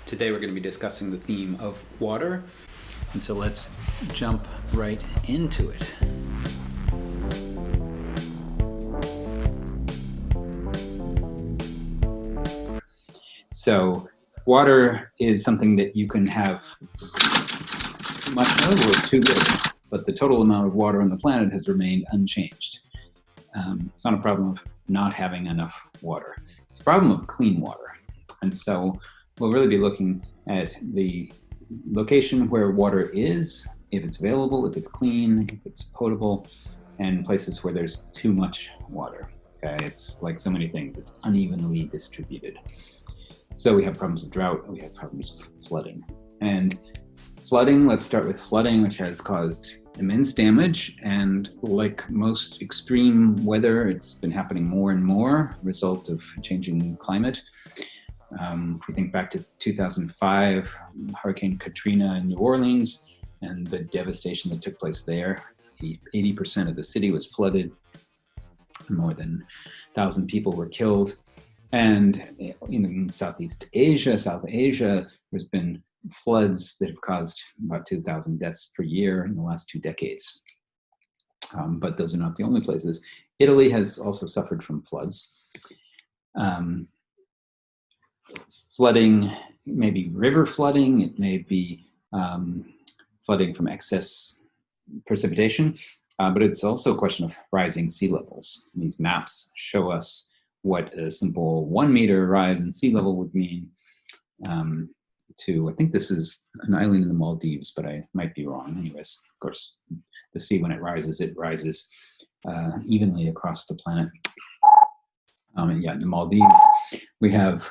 Today we're going to be discussing the theme of water, and so let's jump right into it. So water is something that you can have much of or too little, but the total amount of water on the planet has remained unchanged. It's not a problem of not having enough water. It's a problem of clean water. And so we'll really be looking at the location where water is, if it's available, if it's clean, if it's potable, and places where there's too much water. Okay? It's like so many things, it's unevenly distributed. So we have problems of drought, we have problems of flooding. And flooding, let's start with flooding, which has caused immense damage. And like most extreme weather, it's been happening more and more, result of changing climate. If we think back to 2005, Hurricane Katrina in New Orleans, and the devastation that took place there, 80% of the city was flooded. More than 1,000 people were killed. And in South Asia, there's been floods that have caused about 2,000 deaths per year in the last 2 decades. But those are not the only places. Italy has also suffered from floods. Flooding, maybe river flooding, it may be flooding from excess precipitation, but it's also a question of rising sea levels. These maps show us what a simple 1 meter rise in sea level would mean to, I think this is an island in the Maldives, but I might be wrong. Anyways, of course, the sea, when it rises evenly across the planet. And yeah, in the Maldives, we have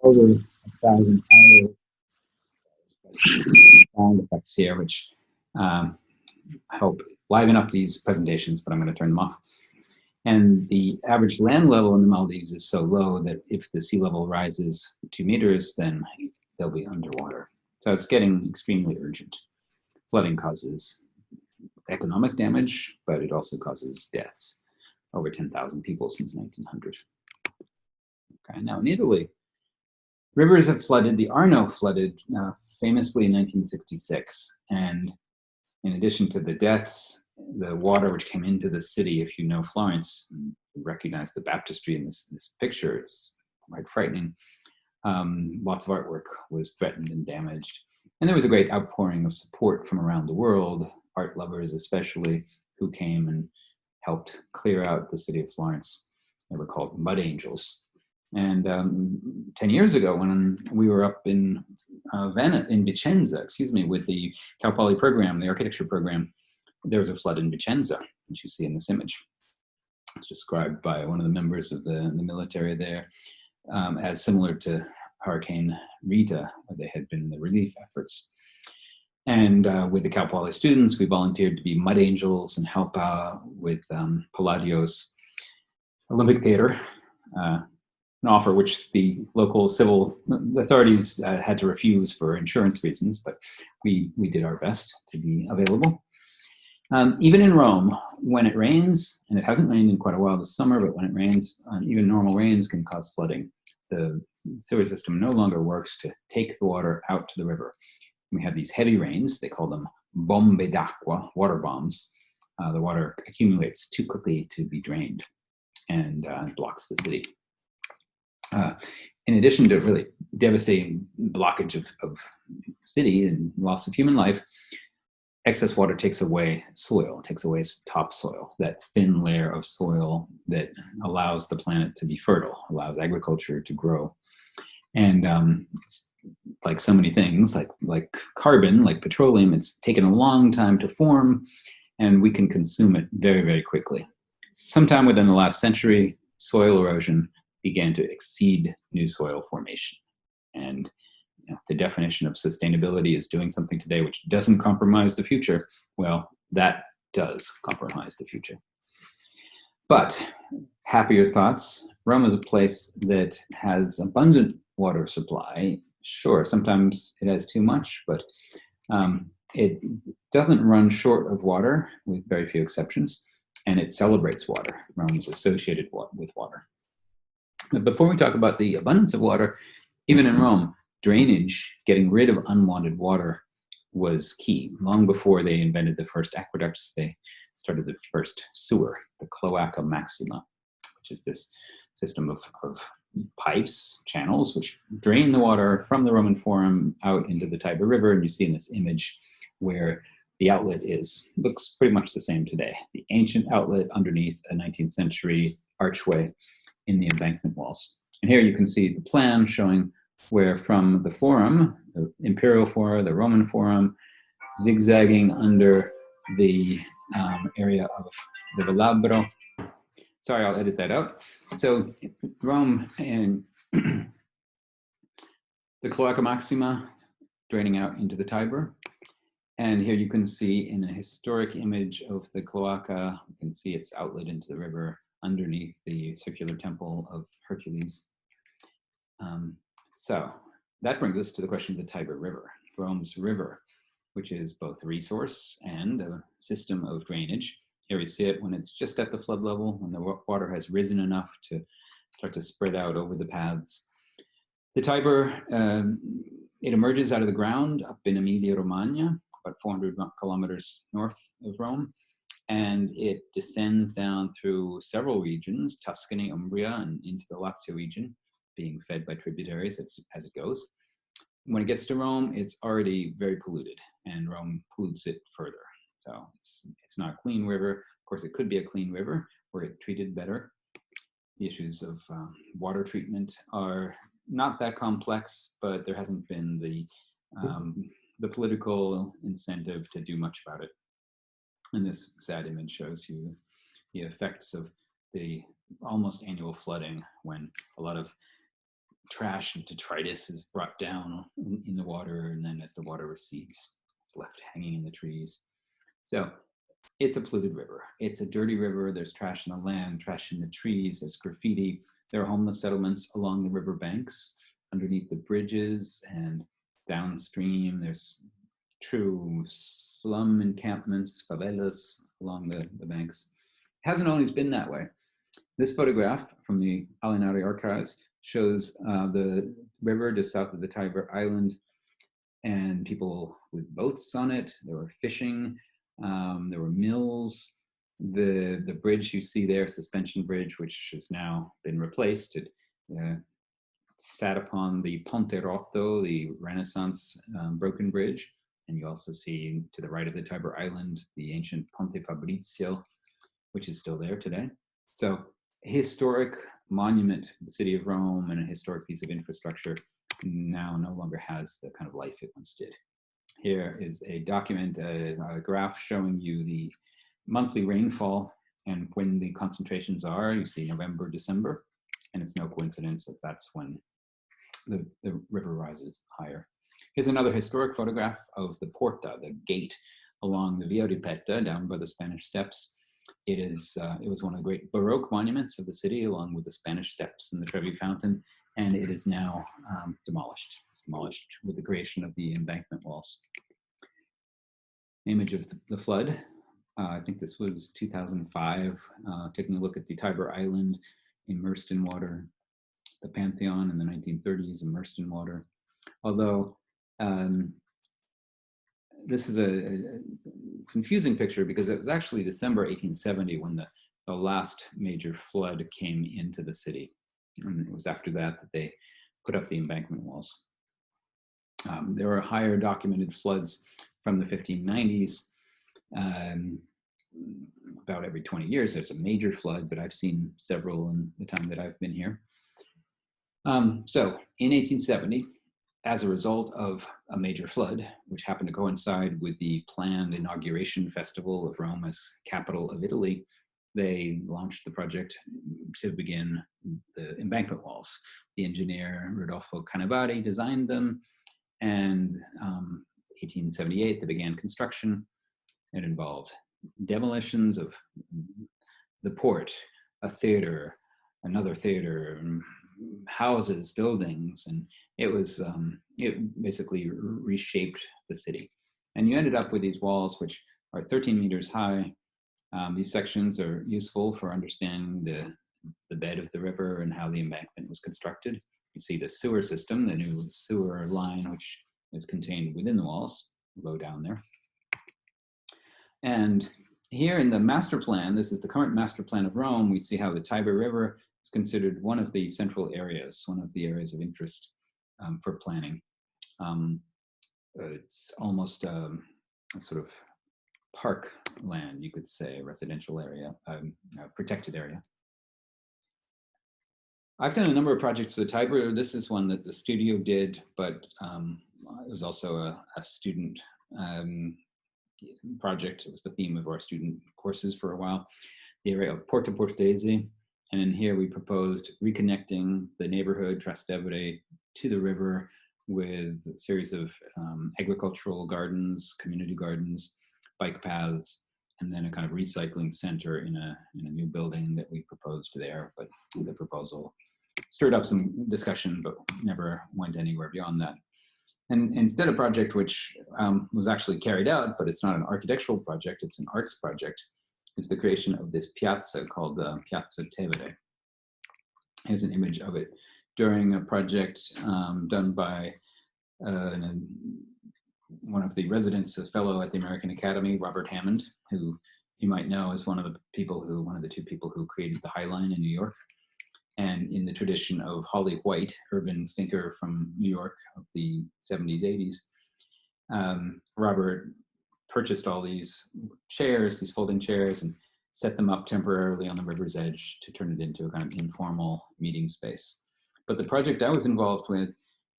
over 1,000 sound effects here, which help liven up these presentations, but I'm going to turn them off. And the average land level in the Maldives is so low that if the sea level rises 2 meters, then they'll be underwater. So it's getting extremely urgent. Flooding causes economic damage, but it also causes deaths. Over 10,000 people since 1900. Okay, now in Italy, rivers have flooded. The Arno flooded famously in 1966. And in addition to the deaths, the water which came into the city, if you know Florence, you recognize the baptistry in this picture, it's quite frightening. Lots of artwork was threatened and damaged. And there was a great outpouring of support from around the world, art lovers especially, who came and helped clear out the city of Florence. They were called mud angels. And 10 years ago, when we were up in Vicenza, with the Cal Poly program, the architecture program, there was a flood in Vicenza, which you see in this image. It's described by one of the members of the military there as similar to Hurricane Rita, where they had been in the relief efforts. And with the Cal Poly students, we volunteered to be mud angels and help out with Palladio's Olympic Theater, an offer which the local civil authorities had to refuse for insurance reasons, but we did our best to be available. Even in Rome, when it rains, and it hasn't rained in quite a while this summer, but when it rains, even normal rains can cause flooding. The sewer system no longer works to take the water out to the river. We have these heavy rains, they call them bombe d'acqua, water bombs. The water accumulates too quickly to be drained and blocks the city. In addition to really devastating blockage of city and loss of human life, excess water takes away soil, takes away topsoil, that thin layer of soil that allows the planet to be fertile, allows agriculture to grow. And it's like so many things, like carbon, like petroleum, it's taken a long time to form, and we can consume it very, very quickly. Sometime within the last century, soil erosion began to exceed new soil formation. And the definition of sustainability is doing something today which doesn't compromise the future. Well, that does compromise the future. But happier thoughts. Rome is a place that has abundant water supply. Sure, sometimes it has too much, but it doesn't run short of water, with very few exceptions, and it celebrates water. Rome is associated with water. But before we talk about the abundance of water, even in Rome, drainage, getting rid of unwanted water, was key. Long before they invented the first aqueducts, they started the first sewer, the cloaca maxima, which is this system of pipes, channels, which drain the water from the Roman Forum out into the Tiber River. And you see in this image where the outlet looks pretty much the same today. The ancient outlet underneath a 19th century archway in the embankment walls. And here you can see the plan showing where from the Forum, the Imperial Forum, the Roman Forum, zigzagging under the area of the Velabro. Sorry, I'll edit that out. So Rome and the Cloaca Maxima draining out into the Tiber. And here you can see in a historic image of the cloaca, you can see its outlet into the river underneath the circular temple of Hercules. So that brings us to the question of the Tiber River, Rome's river, which is both a resource and a system of drainage. Here we see it when it's just at the flood level, when the water has risen enough to start to spread out over the paths. The Tiber, it emerges out of the ground up in Emilia-Romagna, about 400 kilometers north of Rome, and it descends down through several regions, Tuscany, Umbria, and into the Lazio region, being fed by tributaries as it goes. When it gets to Rome, it's already very polluted, and Rome pollutes it further. So it's not a clean river. Of course, it could be a clean river were it treated better. The issues of water treatment are not that complex, but there hasn't been the political incentive to do much about it. And this sad image shows you the effects of the almost annual flooding when a lot of trash and detritus is brought down in the water, and then as the water recedes, it's left hanging in the trees. So it's a polluted river. It's a dirty river. There's trash in the land, trash in the trees, there's graffiti. There are homeless settlements along the river banks, underneath the bridges, and downstream there's true slum encampments, favelas along the banks. It hasn't always been that way. This photograph from the Alinari archives shows the river just south of the Tiber Island, and people with boats on it. There were fishing, there were mills. The bridge you see there, suspension bridge, which has now been replaced, it sat upon the Ponte Rotto, the Renaissance broken bridge. And you also see to the right of the Tiber Island, the ancient Ponte Fabrizio, which is still there today. So a historic monument to the city of Rome and a historic piece of infrastructure now no longer has the kind of life it once did. Here is a document, a graph showing you the monthly rainfall and when the concentrations are. You see November, December, and it's no coincidence that that's when the river rises higher. Here's another historic photograph of the Porta, the gate along the Via Ripetta down by the Spanish Steps. It was one of the great Baroque monuments of the city, along with the Spanish Steps and the Trevi Fountain, and it is now demolished. It's demolished with the creation of the embankment walls. Image of the flood. I think this was 2005, taking a look at the Tiber Island immersed in water, the Pantheon in the 1930s immersed in water. Although this is a confusing picture because it was actually December 1870 when the last major flood came into the city. And it was after that they put up the embankment walls. There were higher documented floods from the 1590s. About every 20 years, there's a major flood, but I've seen several in the time that I've been here. So in 1870, as a result of a major flood, which happened to coincide with the planned inauguration festival of Rome as capital of Italy, they launched the project to begin the embankment walls. The engineer Rodolfo Canavati designed them, and 1878 they began construction. It involved demolitions of the port, a theater, another theater, houses, buildings, and it basically reshaped the city. And you ended up with these walls which are 13 meters high. These sections are useful for understanding the bed of the river and how the embankment was constructed. You see the sewer system, the new sewer line, which is contained within the walls, low down there. And here in the master plan, this is the current master plan of Rome, we see how the Tiber River is considered one of the central areas, one of the areas of interest for planning. It's almost a sort of park land, you could say, residential area, a protected area. I've done a number of projects for the Tiber. This is one that the studio did, but it was also a student project. It was the theme of our student courses for a while, the area of Porta Portese. And in here we proposed reconnecting the neighborhood, Trastevere, to the river with a series of agricultural gardens, community gardens, bike paths, and then a kind of recycling center in a new building that we proposed there. But the proposal stirred up some discussion, but never went anywhere beyond that. And instead, a project which was actually carried out, but it's not an architectural project, it's an arts project, is the creation of this piazza called Piazza Tevere. Here's an image of it during a project done by one of the residents, a fellow at the American Academy, Robert Hammond, who you might know is one of the two people who created the High Line in New York. And in the tradition of Holly White, urban thinker from New York of the 70s, 80s, Robert purchased all these chairs, these folding chairs, and set them up temporarily on the river's edge to turn it into a kind of informal meeting space. But the project I was involved with,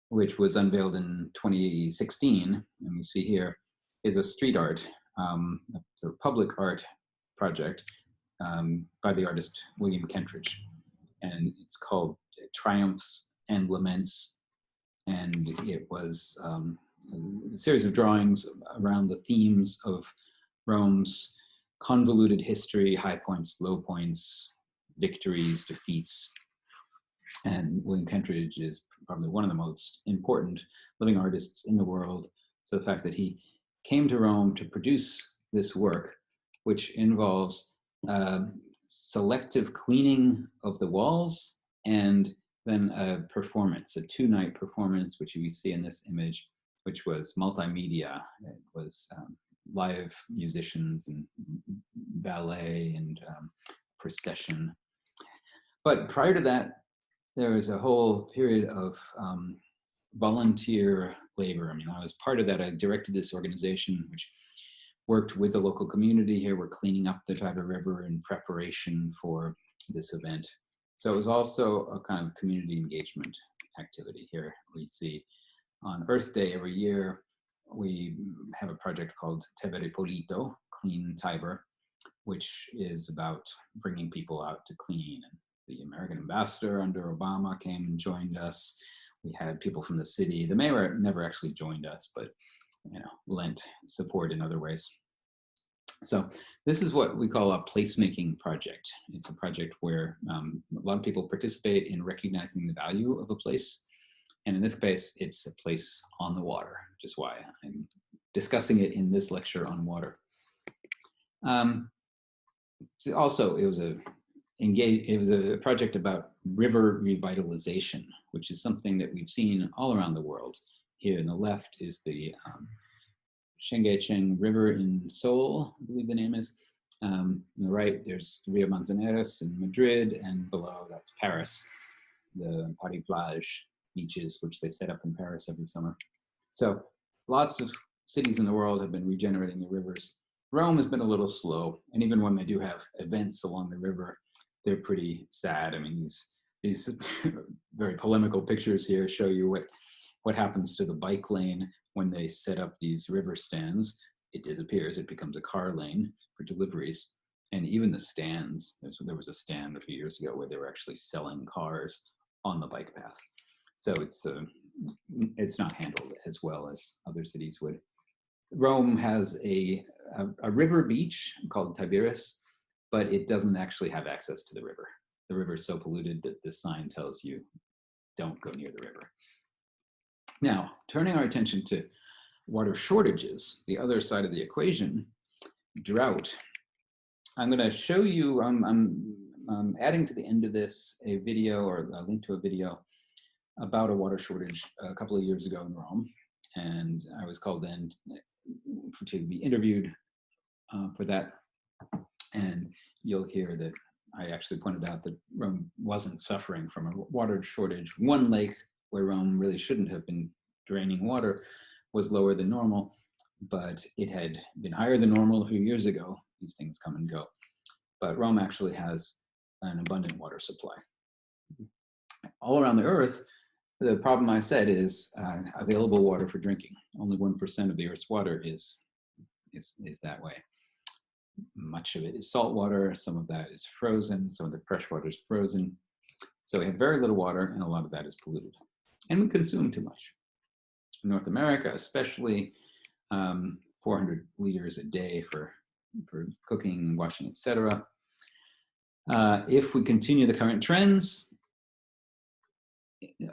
which was unveiled in 2016, and you see here, is a street art, a public art project by the artist William Kentridge. And it's called Triumphs and Laments. And it was a series of drawings around the themes of Rome's convoluted history, high points, low points, victories, defeats. And William Kentridge is probably one of the most important living artists in the world. So the fact that he came to Rome to produce this work, which involves selective cleaning of the walls and then a performance, a two-night performance, which you see in this image, which was multimedia. It was live musicians and ballet and procession. But prior to that, there was a whole period of volunteer labor. I mean, I was part of that. I directed this organization, which worked with the local community. Here we're cleaning up the Tiber River in preparation for this event. So it was also a kind of community engagement activity. Here we see on Earth Day every year, we have a project called Tevere Pulito, Clean Tiber, which is about bringing people out to clean. And the American ambassador under Obama came and joined us. We had people from the city. The mayor never actually joined us, but lent support in other ways. So this is what we call a placemaking project. It's a project where a lot of people participate in recognizing the value of a place. And in this case, it's a place on the water, which is why I'm discussing it in this lecture on water. Also, it was a project about river revitalization, which is something that we've seen all around the world. Here on the left is the Shengecheng River in Seoul, I believe the name is. On the right, there's Rio Manzanares in Madrid, and below that's Paris, the Paris Plage beaches, which they set up in Paris every summer. So lots of cities in the world have been regenerating the rivers. Rome has been a little slow, and even when they do have events along the river, they're pretty sad. I mean, these very polemical pictures here show you what happens to the bike lane when they set up these river stands. It disappears. It becomes a car lane for deliveries. And even the stands, there was a stand a few years ago where they were actually selling cars on the bike path. So it's not handled as well as other cities would. Rome has a river beach called Tiberias, but it doesn't actually have access to the river. The river is so polluted that this sign tells you, don't go near the river. Now, turning our attention to water shortages, the other side of the equation, drought. I'm going to show you, I'm adding to the end of this a video, or a link to a video about a water shortage a couple of years ago in Rome, and I was called in to be interviewed for that. And you'll hear that I actually pointed out that Rome wasn't suffering from a water shortage. One lake where Rome really shouldn't have been draining water was lower than normal, but it had been higher than normal a few years ago. These things come and go. But Rome actually has an abundant water supply. All around the earth, the problem I said is available water for drinking. Only 1% of the earth's water is that way. Much of it is salt water, some of that is frozen, some of the fresh water is frozen. So we have very little water, and a lot of that is polluted. And we consume too much. In North America, especially, 400 liters a day for cooking, washing, etc. If we continue the current trends,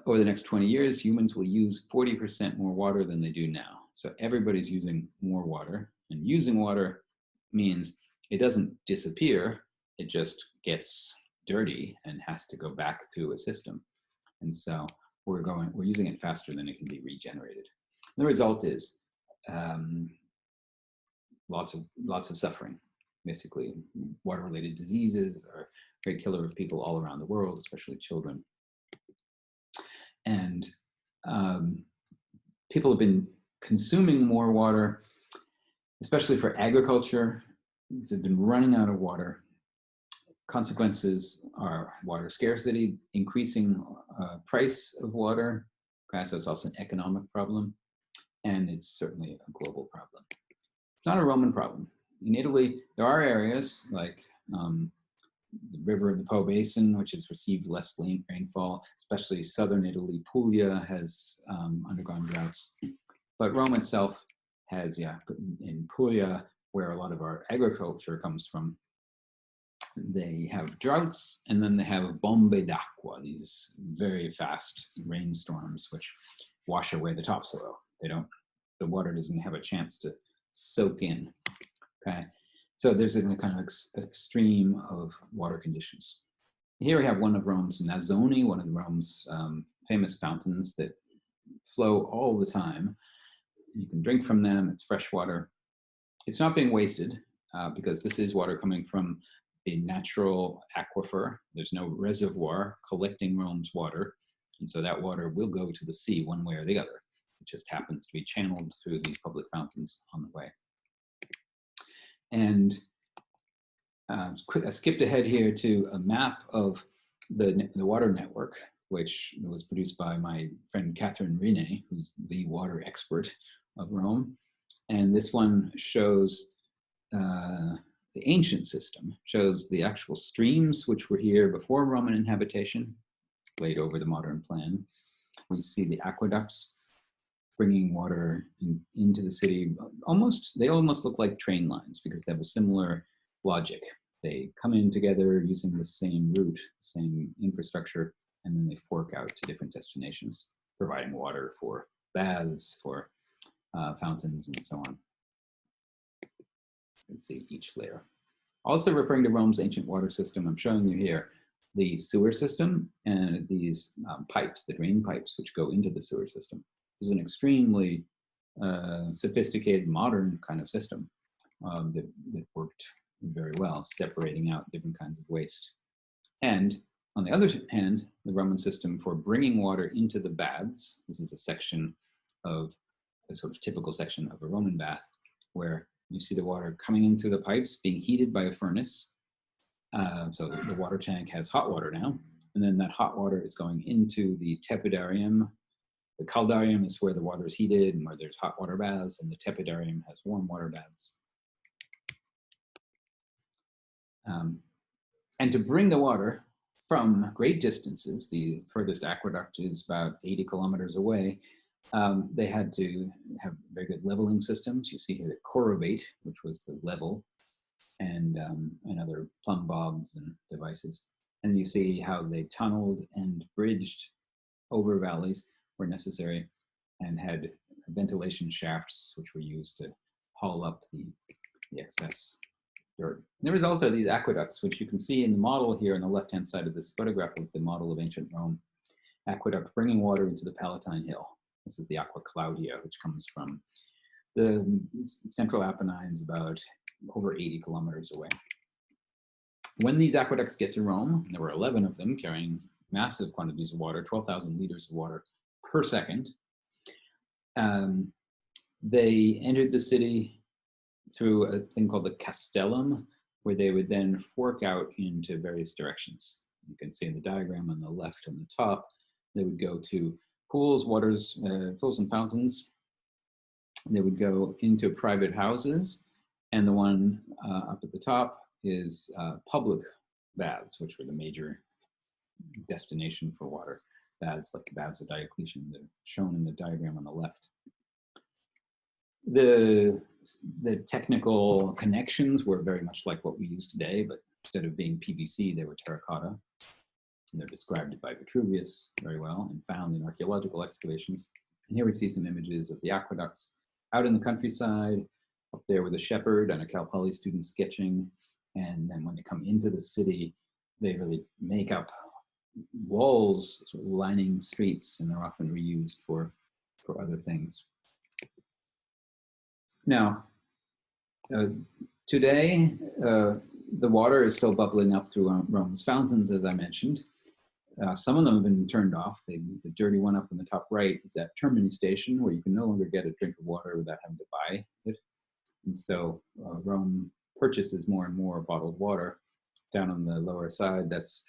over the next 20 years, humans will use 40% more water than they do now. So everybody's using more water, and using water means it doesn't disappear, it just gets dirty and has to go back through a system. And so we're using it faster than it can be regenerated. And the result is lots of suffering. Basically, water-related diseases are a great killer of people all around the world, especially children. And people have been consuming more water, especially for agriculture. These have been running out of water. Consequences are water scarcity, increasing price of water. Okay, so it's also an economic problem, and it's certainly a global problem. It's not a Roman problem. In Italy, there are areas like the river in the Po Basin, which has received less rainfall, especially southern Italy. Puglia has undergone droughts. But Rome itself has, in Puglia, where a lot of our agriculture comes from, they have droughts, and then they have bombe d'acqua, these very fast rainstorms which wash away the topsoil. The water doesn't have a chance to soak in. Okay, so there's a kind of extreme of water conditions. Here we have one of Rome's Nazzoni, one of Rome's famous fountains that flow all the time. You can drink from them, it's fresh water. It's not being wasted because this is water coming from a natural aquifer. There's no reservoir collecting Rome's water. And so that water will go to the sea one way or the other. It just happens to be channeled through these public fountains on the way. And I skipped ahead here to a map of the water network, which was produced by my friend Catherine Rene, who's the water expert of Rome. And this one shows the ancient system, shows the actual streams which were here before Roman inhabitation, laid over the modern plan. We see the aqueducts bringing water into the city. They almost look like train lines because they have a similar logic. They come in together using the same route, same infrastructure, and then they fork out to different destinations, providing water for baths, for fountains, and so on. You can see each layer. Also referring to Rome's ancient water system, I'm showing you here the sewer system and these pipes, the drain pipes, which go into the sewer system. This is an extremely sophisticated, modern kind of system that worked very well, separating out different kinds of waste. And on the other hand, the Roman system for bringing water into the baths, this is a section of a sort of typical section of a Roman bath, where you see the water coming in through the pipes, being heated by a furnace. So the water tank has hot water now, and then that hot water is going into the tepidarium. The caldarium is where the water is heated and where there's hot water baths, and the tepidarium has warm water baths. And to bring the water from great distances, the furthest aqueduct is about 80 kilometers away, they had to have very good leveling systems. You see here the corobate, which was the level, and other plumb bobs and devices. And you see how they tunneled and bridged over valleys where necessary, and had ventilation shafts which were used to haul up the excess dirt. And the result are these aqueducts, which you can see in the model here on the left-hand side of this photograph of the model of ancient Rome. aqueduct bringing water into the Palatine Hill. This is the Aqua Claudia, which comes from the Central Apennines, about over 80 kilometers away. When these aqueducts get to Rome, and there were 11 of them carrying massive quantities of water, 12,000 liters of water per second, they entered the city through a thing called the Castellum, where they would then fork out into various directions. You can see in the diagram on the left on the top, they would go to pools, pools and fountains. They would go into private houses, and the one up at the top is public baths, which were the major destination for water. Baths like the Baths of Diocletian, they're shown in the diagram on the left. The technical connections were very much like what we use today, but instead of being PVC, they were terracotta. And they're described by Vitruvius very well and found in archaeological excavations. And here we see some images of the aqueducts out in the countryside, up there with a shepherd and a Cal Poly student sketching. And then when they come into the city, they really make up walls sort of lining streets, and they're often reused for other things. Now, today, the water is still bubbling up through Rome's fountains, as I mentioned. Some of them have been turned off. The dirty one up in the top right is at Termini Station, where you can no longer get a drink of water without having to buy it. And so Rome purchases more and more bottled water. Down on the lower side, that's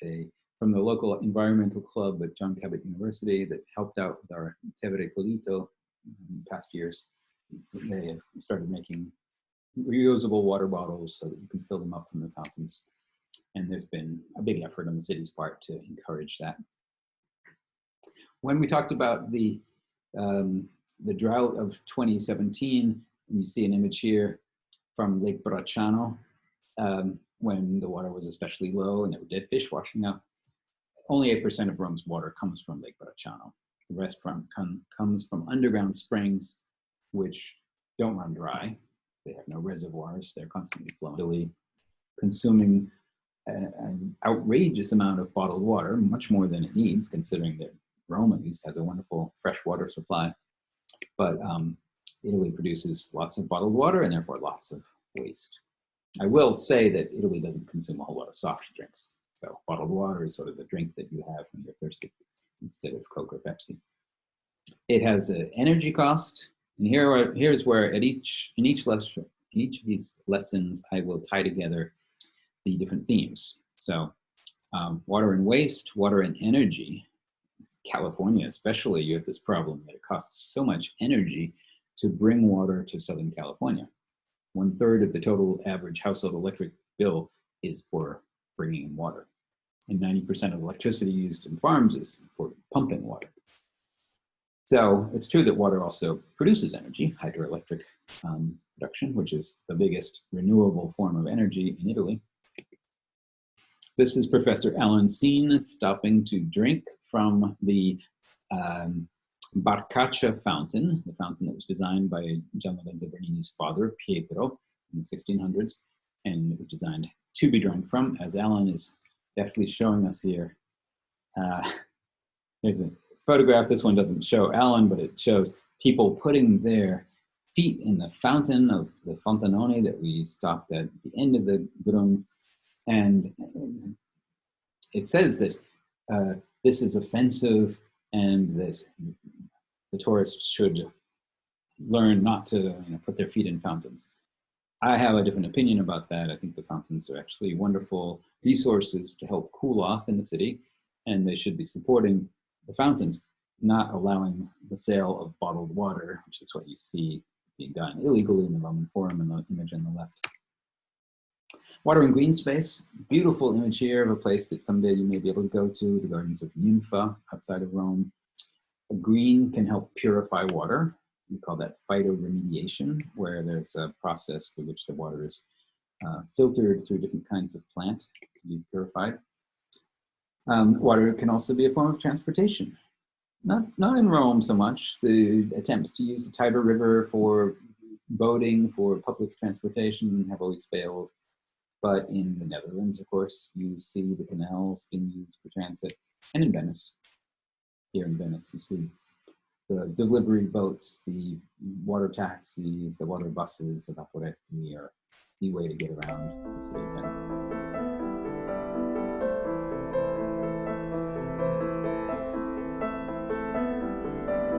from the local environmental club at John Cabot University that helped out with our Tevere Pulito in past years. They have started making reusable water bottles so that you can fill them up from the fountains. And there's been a big effort on the city's part to encourage that. When we talked about the drought of 2017, and you see an image here from Lake Bracciano, when the water was especially low and there were dead fish washing up. Only 8% of Rome's water comes from Lake Bracciano. The rest comes from underground springs, which don't run dry. They have no reservoirs. They're constantly flowing, really consuming an outrageous amount of bottled water, much more than it needs, considering that Rome at least has a wonderful fresh water supply. But Italy produces lots of bottled water and therefore lots of waste. I will say that Italy doesn't consume a whole lot of soft drinks. So bottled water is sort of the drink that you have when you're thirsty instead of Coke or Pepsi. It has an energy cost. And here's where in each of these lessons, I will tie together the different themes. So water and waste, water and energy. California especially, you have this problem that it costs so much energy to bring water to Southern California. 1/3 of the total average household electric bill is for bringing in water. And 90% of electricity used in farms is for pumping water. So it's true that water also produces energy, hydroelectric production, which is the biggest renewable form of energy in Italy. This is Professor Alan Seen stopping to drink from the Barcaccia fountain, the fountain that was designed by Gian Lorenzo Bernini's father, Pietro, in the 1600s, and it was designed to be drunk from, as Alan is deftly showing us here. There's a photograph. This one doesn't show Alan, but it shows people putting their feet in the fountain of the Fontanone that we stopped at the end of the Grum. And it says that this is offensive and that the tourists should learn not to put their feet in fountains. I have a different opinion about that. I think the fountains are actually wonderful resources to help cool off in the city, and they should be supporting the fountains, not allowing the sale of bottled water, which is what you see being done illegally in the Roman Forum in the image on the left. Water and green space, beautiful image here of a place that someday you may be able to go to, the Gardens of Ninfa outside of Rome. Green can help purify water. We call that phytoremediation, where there's a process through which the water is filtered through different kinds of plant to be purified. Water can also be a form of transportation. Not in Rome so much. The attempts to use the Tiber River for boating, for public transportation have always failed. But in the Netherlands, of course, you see the canals being used for transit, and in Venice. here in Venice. You see the delivery boats, the water taxis, the water buses, the vaporetti are the way to get around the city of Venice.